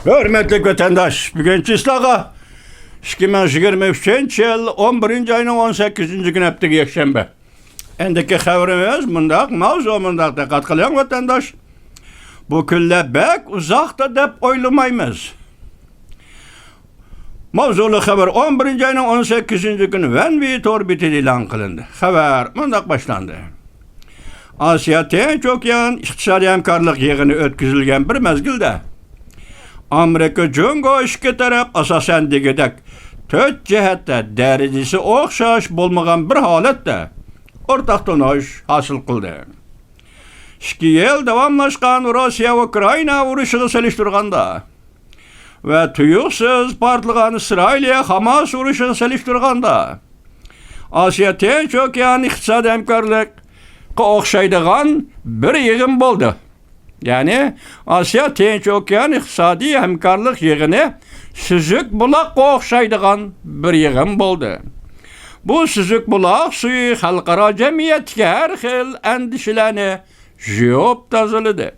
Hürmetli vatandaş, bugünkü islaha 2023 yıl 11. ayının 18. gün hepteki yekşembe. Endeki haberimiz mundaq, mavzu mundaq dikkat kılayan vatandaş. Bu külle bek uzakta dep oylamaymiz. Mavzulu haber 11. ayının 18. günü Venvi Torbiti ilan kılındı. Haber mundaq başlandı. Asya Tinç Okyan İktisadi Hemkarlık yığını ötküzülgen bir mezgilde Amerika Cungo iki taraf asasen digedek töt cihette derecesi okşaş bulmagan bir halette ortak tonuş hasıl kıldı. 2 yıl davamlaşkan Rusya-Ukrayna vuruşunu seliştirganda ve tuyuksuz partlıgan İsrail'e Hamas vuruşunu seliştirganda Asya Tinç Okyan İktisadi Hemkarlık okşaydıgan bir yığın buldu. Yani Asya Tinç Okyan İktisadi Hemkarlık yığını Süzük Bulak okşaydıgan bir yığın buldu. Bu Süzük Bulak suyu halkara cemiyetke her xil endişelerini jiyop tazılıdı.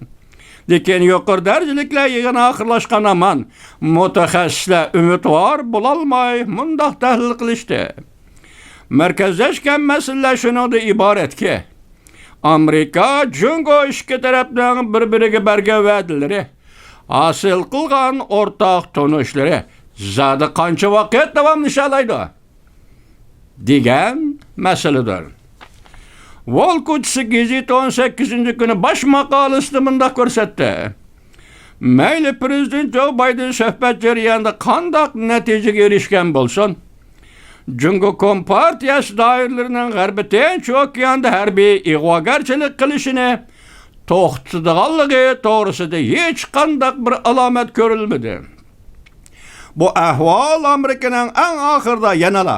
Lekin yuqur dercilikle yığın ahırlaşkan aman mutaxassisler ümit var bulalmay mundaq tahlil qilishdi. Merkezleşken mesele şunu da ibaret ki Amerika Cungo iki tarafdan birbiriga bergan va'daları hasil qilgan ortak tonuşları zada qancha vaqt davomlashalaydi degan masaladir. Volkutsi gazeti 18. günü baş maqolasida mundaq ko'rsatdi. Mayli prezident Joe Biden suhbat jarayonida qandaq natijaga erishgan bo'lsin, Cungo Kompartiyasi doiralarining G'arbiy Tinch okeanda harbiy ig'vogarchilik qilishini to'xtatganligi to'g'risida hech qanday bir alomat ko'rilmadi. Bu ahvol Amerikaning eng oxirida yanala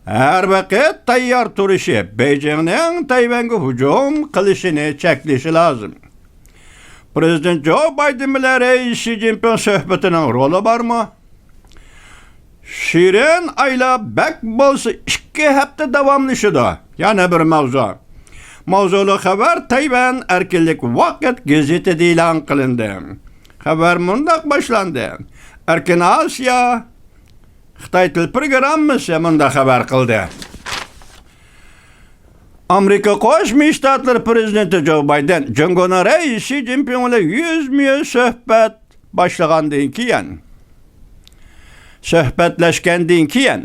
har vaqt tayyor turishi, Beijingning Tayvanga hujum qilishini cheklashi lozim. Prezident Joe Biden bilan Rais Xi Jinping suhbatining roli bormi? Şirin ayla bek bolsa 2 hafta davomlashadi. Yana bir mavzu. Mavzulu xabar Tayvan erkinlik vaqt gazetida e'lon qilindi. Xabar mundaq boshlandi. Erkin Osiyo Xitoy til programmasi mundaq xabar qildi. Amerika Qo'shma Shtatlar prezidenti Joe Biden Jungo'ning Rais Xi Jinping bilan 100 suhbat boshlagandan keyin suhbatlashgandan keyin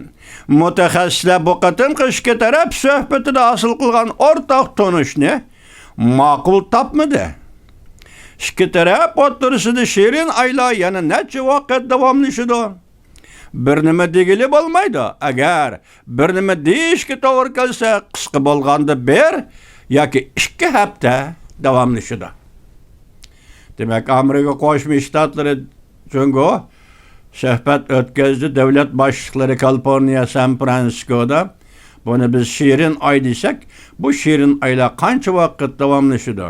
mutaxassislar bu qatimqi ikki taraf suhbatida hosil qilgan o'rtaq tonishni ma'qul topmadi. Ikki taraf o'rtasida shirin ayla yana necha vaqt davomlashadi. Bir nima degili bo'lmaydi. Agar bir nima deyishga to'g'ri kelsa, qisqa bo'lganda bir yoki 2 hafta davomlashadi. Demak, Amerika Qo'shma Shtatlari Jungo suhbat o'tkazdi. Davlat boshliqlari Kaliforniya, San Fransiskoda. Buni biz shirin oy desak, bu shirin oylar qancha vaqt davomlashadi?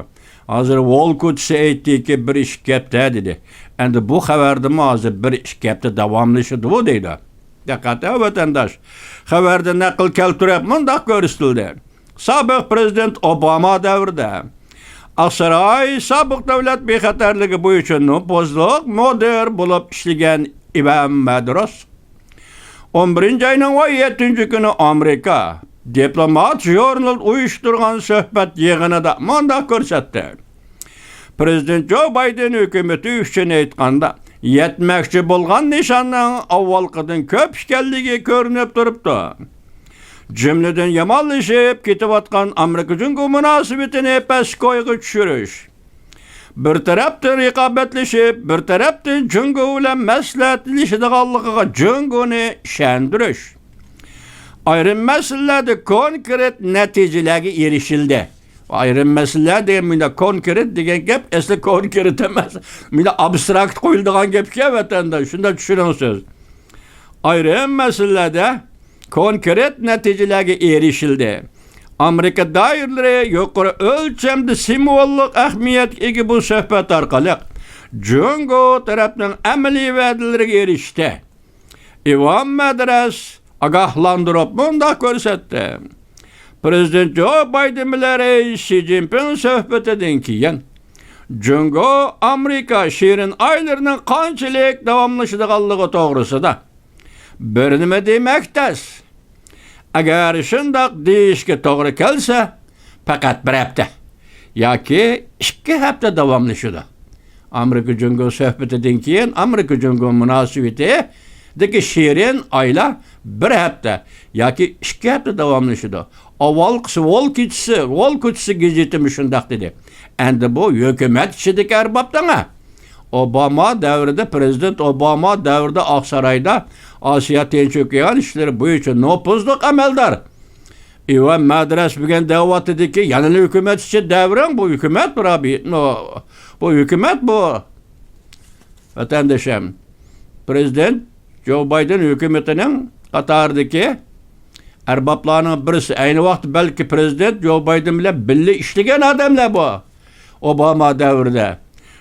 Hozir Volkutsi aytdiki 1-2 hafta dedi. Endi bu xabarda hozir 1-2 hafta davomlashadi bu deydi. Diqqat vatandosh. Xabarda naql keltirib mundaq ko'rsatildi. Sobiq prezident Obama davrida Aqsaroy sobiq davlat bexatarligi bo'yicha nopozliq moder bo'lib ishlagan Ivan Madros 11. ayning 17. kuni Amerika Diplomat Journal uyushtirgan suhbat yig'inida mundaq ko'rsatdi. Prezident Joe Biden hukumati uchun aytganda yetmoqchi bo'lgan nishonning avvalgidan ko'p ekanligi ko'rinib turibdi. Jumladan yomonlashib ketayotgan Amerika-Jungo munosabatini pastga tushirish, bir tarafdan raqobatlashib, bir tarafdan Jungo bilan maslahatlashadiganligiga Jungoni ishontirish, ayrim masalalarda konkret natijalarga erishildi. Ayrim masalalar degan konkret degan gap asli konkret emas. Mina abstrakt qo'yiladigan gapga vatanda shunda tushunasiz. Ayrim masalalarda konkret natijalarga erishildi. Amerika doiralari yuqori o'lchamda simvollik ahamiyatga ega bu suhbat orqali Jungo tarafning amaliy va'dalariga erishdi. Ivan Madras ogohlantirib mundaq ko'rsatdi. Prezident Joe Biden bilan Rais Xi Jinping suhbatidan keyin Jungo Amerika şirin aylarının qanchalik davamlashadiganligi to'g'risida bir nima demakdas. Agar shundoq deyishga to'g'ri kelsa, faqat bir hafta yoki 2 hafta davomlashadi. Amerika Jungo suhbatidan keyin Amerika Jungo munosabatidagi şirin aylar bir hafta yoki 2 hafta davomlashadi. Avval Wall Kutsi gazetimi shundoq dedi. Endi bu hukumat ichidagi arbobdan. Obama davrida, prezident Obama davrida Oqsaroyda Osiyo tinchliklar ishlari bo'yicha nopuzliq amaldor Ivan Madras degan da'vatidagi yangi hukumat ichi davran bu hukumat bu hukumat bu vatandoshim. Prezident Joe Biden hukumatining qatoridagi arboblarning birisi. Ayni vaqt balki prezident Joe Biden bilan birga ishlagan odamlar bu. Obama davrida.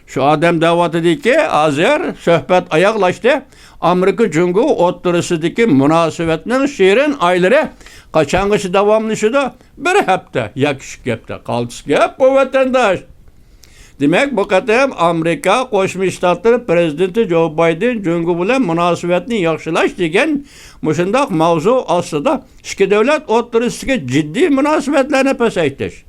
Şu adam davatidagi hozir suhbat oyoqlashdi. Amerika Jungo o'rtasidagi munosabatning shirin oylari qachongacha davomlashadi? Bir hafta yoki 2 hafta. Qoltis gap bu vatandosh. Demak, bu qatam Amerika Qo'shma Shtatlari prezidenti Joe Biden Jungo bilan munosabatni yaxshilash degan mushundoq mavzu ostida ikki davlat o'rtasidagi jiddiy munosabatlarni pasaytirish.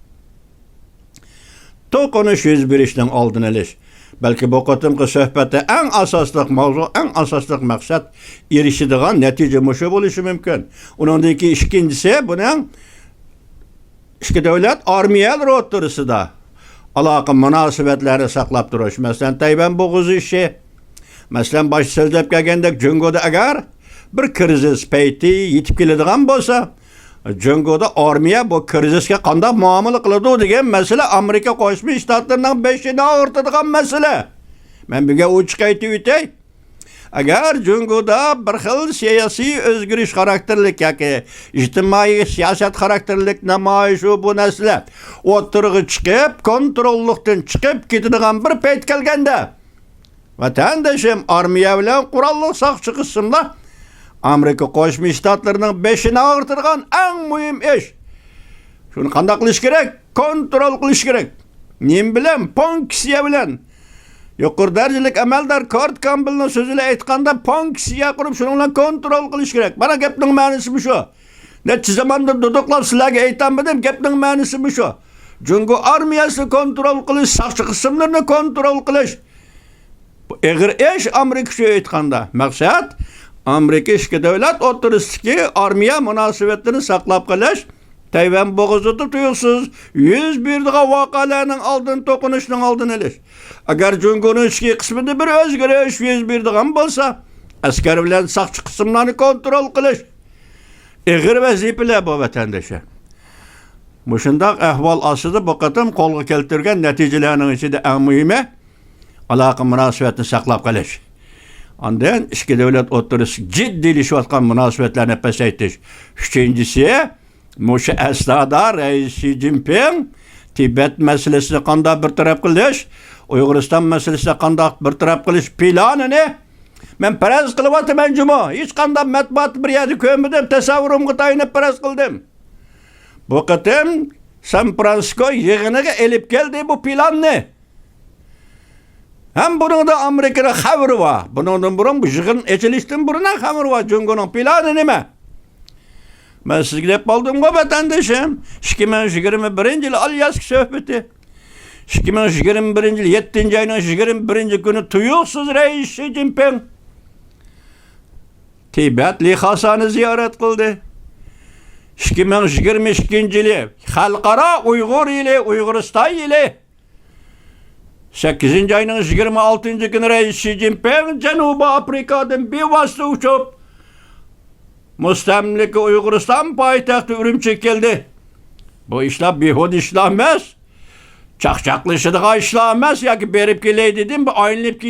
To'qinish yuz berishning oldini olish. Belki bu qatimki suhbatda eng asosli mavzu, eng asosli maqsad erishadigan natija mushu bo'lishi mumkin. Undan keyin ikkinchisi buning ikki davlat armiyalar o'rtasida aloqa munosabatlarini saqlab turish. Masalan, Tayvan bo'g'izishi, masalan, bosh so'zlab kelganda Jungoda agar bir krizis payti yetib keladigan bo'lsa, Jungoda armiya bu krizisga qanday muomala qiladi degan masala Amerika Qo'shma Shtatlarining beshini o'rtadigan masala. Men bunga ochiq aytib o'tay. Agar Jungoda bir xil siyosiy o'zgarish xarakterlik yoki ijtimoiy siyosat xarakterlik namoyish bu narsa o'tirg'i chiqib, kontrollikdan chiqib ketadigan bir payt kelganda vatandoshim armiya bilan qurolli soqchi qismlar Amerika Qo'shma Shtatlarining beshini o'rtadigan eng muhim ish. Shuni qanday qilish kerak? Kontrol qilish kerak. Nim bilan? Ponksiya bilan. Yuqori darajalik amaldor Kurt Campbellning so'zida aytganda ponksiya qurib shuni bilan kontrol qilish kerak. Mana gapning ma'nosi bu shu. Necha zamonda duduqlab sizlarga aytamidim, gapning ma'nosi bu shu. Jungo armiyasini kontrol qilish, soqchi qismlarni kontrol qilish. Bu eg'ir ish Amerika shu aytganda. Maqsad Amerika ikki davlat o'rtasidagi armiya munosabatini saqlab qolish, Tayvan bo'g'izida tuyuqsiz yuz beradigan voqealarning oldini to'qinishning oldini olish. Agar Jungoning ichki qismida bir o'zgarish yuz beradigan bo'lsa, askar bilan soqchi qismlarni kontrol qilish eg'ir vazifalar bu vatandoshlar. Mushundoq ahvol ostida bu qatam qo'lga keltirgan natijalarning ichida eng muhimi aloqa munosabatini saqlab qolish. Ondan ikki davlat o'rtasida jiddiylashayotgan munosabatlarni pasaytirish. Uchinchisi, mushu asnoda Rais Xi Jinping Tibet masalasini qanday bartaraf qilish, Uyg'uriston masalasini qanday bartaraf qilish planini men faraz qilyapman juma. Hech qanday matbuot bir yerda ko'rmadim, tasavvurimga tayinib faraz qildim. Bu qatam San Fransisko yig'iniga elib keldi bu planni. Hem bunun da Amerika'da xabari var. Bunun burun bu yığın açılıştan buruna xabari var. Jungo'nun planı nime? Ben sizge dep aldım bu vatandaşım. 2021 yıl Alyask sohbeti. 2021 yıl 7. ayının 21. günü tuyuksuz Rais Xi Jinping Tibet lihasını ziyaret kıldı. 2022 yılı Halkara Uygur ili, Uyguristan ili 8. ayının 26. günü Rais Xi Jinping Janubi Afrika'dan bir vasıta uçup Müstemlike Uyguristan payitahtı Ürümçi geldi. Bu işler bihud işler emas. Çaqçaqlışıdığa işler emas. Ya ki berip keley dedim, aynılıp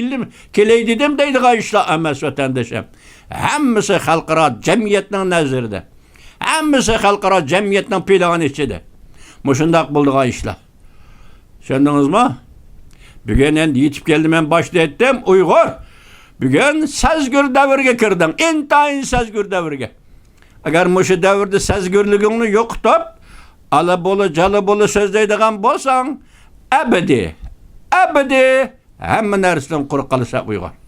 keley dedim deydiğe işler emas vatandaşım. Hemmisi halkara cemiyetinin nazarında. Hemmisi halkara cemiyetinin planı içinde. Muşundak bulduğu işler. Şendiniz mi? Bugün yetip geldim, ben başta ettim. Uygur. Bugün sezgür devirge kirdim. İntayin sezgür devirge. Eğer muşu devirde sezgürlüğünü yokutup, alıbolu, calıbolu söz deydiğen bolsan, ebedi, Abidi hamma narsadan quruq qolsa uyg'on.